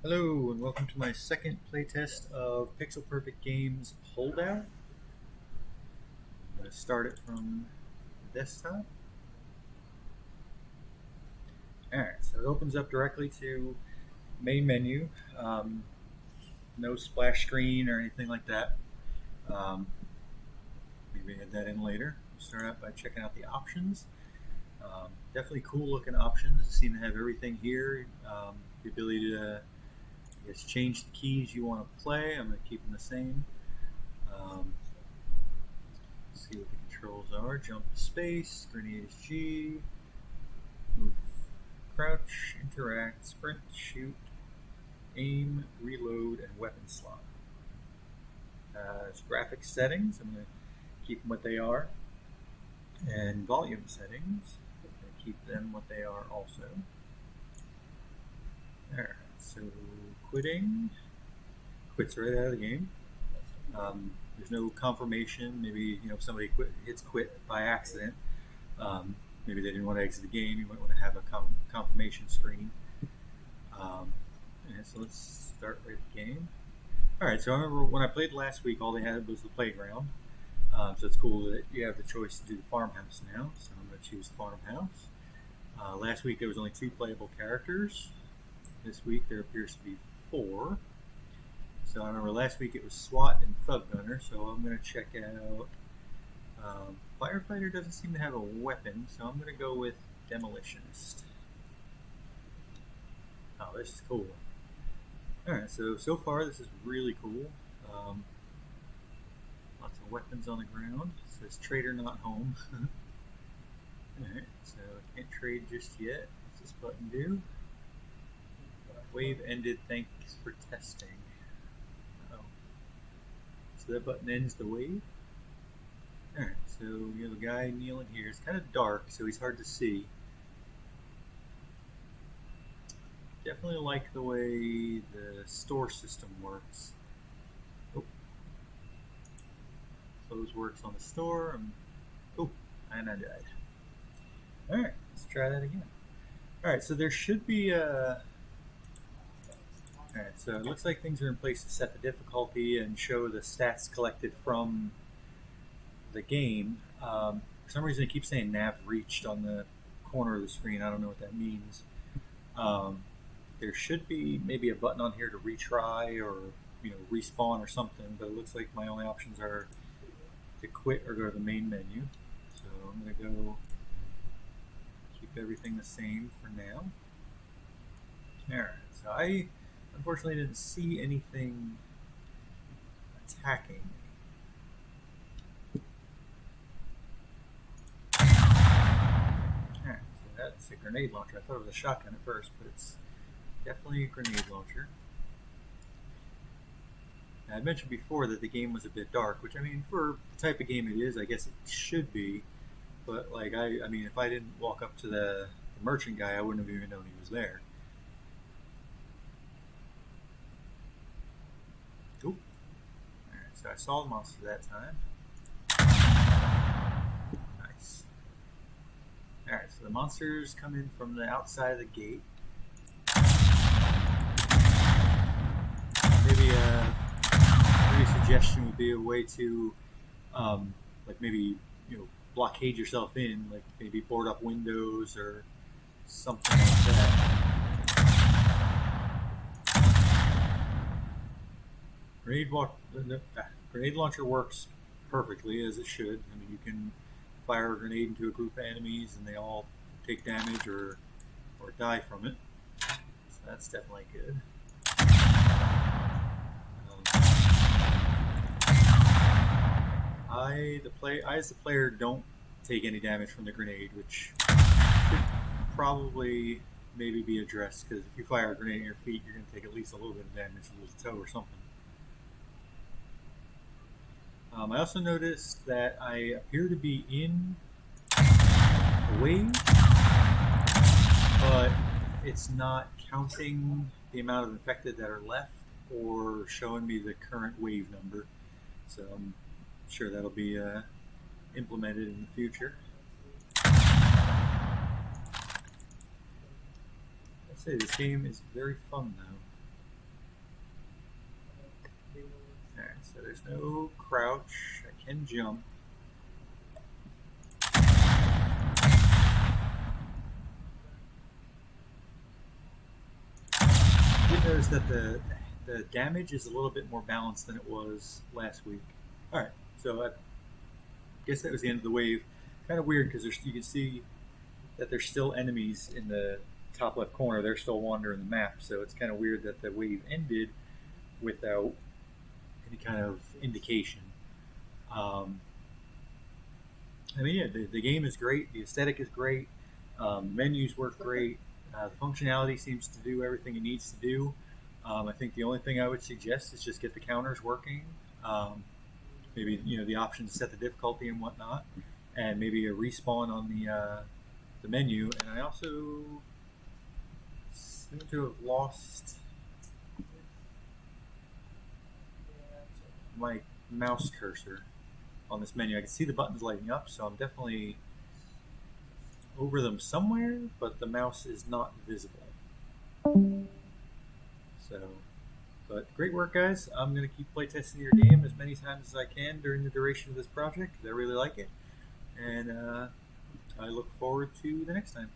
Hello and welcome to my second playtest of Pixel Perfect Games HoldOut. I'm going to start it from the desktop. Alright, so it opens up directly to main menu. No splash screen or anything like that. Maybe add that in later. We'll start out by checking out the options. Definitely cool looking options. Seem to have everything here. The ability to change the keys you want to play. I'm going to keep them the same. See what the controls are. Jump to space, grenade is G, move, crouch, interact, sprint, shoot, aim, reload, and weapon slot. Graphics settings, I'm going to keep them what they are. And volume settings, I'm going to keep them what they are also. There, so quitting, quits right out of the game. There's no confirmation. Maybe if somebody hits quit by accident. Maybe they didn't want to exit the game. You might want to have a confirmation screen. And so let's start right the game. All right. So I remember when I played last week, all they had was the playground. So it's cool that you have the choice to do the farmhouse now. So I'm going to choose farmhouse. Last week there was only 2 playable characters. This week there appears to be 4. So I remember last week it was SWAT and Thug Gunner, so I'm going to check out... Firefighter doesn't seem to have a weapon, so I'm going to go with Demolitionist. Oh, this is cool. Alright, so far this is really cool. Lots of weapons on the ground. It says Trader Not Home. Alright, so I can't trade just yet. What's this button do? Wave ended, thanks for testing. So that button ends the wave. Alright, so you have a guy kneeling here. It's kind of dark, so he's hard to see. Definitely like the way the store system works. Oh. Close works on the store. And I died. Alright, let's try that again. Alright, so there should be a... Alright, so it looks like things are in place to set the difficulty and show the stats collected from the game. For some reason it keeps saying nav reached on the corner of the screen. I don't know what that means. There should be maybe a button on here to retry or respawn or something, but it looks like my only options are to quit or go to the main menu. So I'm going to go keep everything the same for now. Alright, so I unfortunately didn't see anything attacking me. Alright, so that's a grenade launcher. I thought it was a shotgun at first, but it's definitely a grenade launcher. Now, I mentioned before that the game was a bit dark, which I mean, for the type of game it is, I guess it should be. But like, I mean, if I didn't walk up to the merchant guy, I wouldn't have even known he was there. Oop. Alright, so I saw the monster that time. Nice. Alright, so the monsters come in from the outside of the gate. Maybe a suggestion would be a way to, like maybe, blockade yourself in, like maybe board up windows or something like that. Grenade launcher works perfectly as it should. I mean, you can fire a grenade into a group of enemies and they all take damage or die from it. So that's definitely good. I as the player don't take any damage from the grenade, which should probably maybe be addressed, because if you fire a grenade in your feet, you're going to take at least a little bit of damage from the toe or something. I also noticed that I appear to be in a wave, but it's not counting the amount of infected that are left or showing me the current wave number. So I'm sure that'll be implemented in the future. I say this game is very fun though. Alright, so there's no crouch. I can jump. I did notice that the damage is a little bit more balanced than it was last week. Alright, so I guess that was the end of the wave. Kind of weird because you can see that there's still enemies in the top left corner. They're still wandering the map, so it's kind of weird that the wave ended without any kind of indication. I mean, yeah, the game is great. The aesthetic is great. Menus work great. The functionality seems to do everything it needs to do. I think the only thing I would suggest is just get the counters working. Maybe the option to set the difficulty and whatnot, and maybe a respawn on the menu. And I also seem to have lost my mouse cursor on this menu. I can see the buttons lighting up, so I'm definitely over them somewhere, but the mouse is not visible. So, but great work, guys. I'm going to keep playtesting your game as many times as I can during the duration of this project because I really like it, and I look forward to the next time.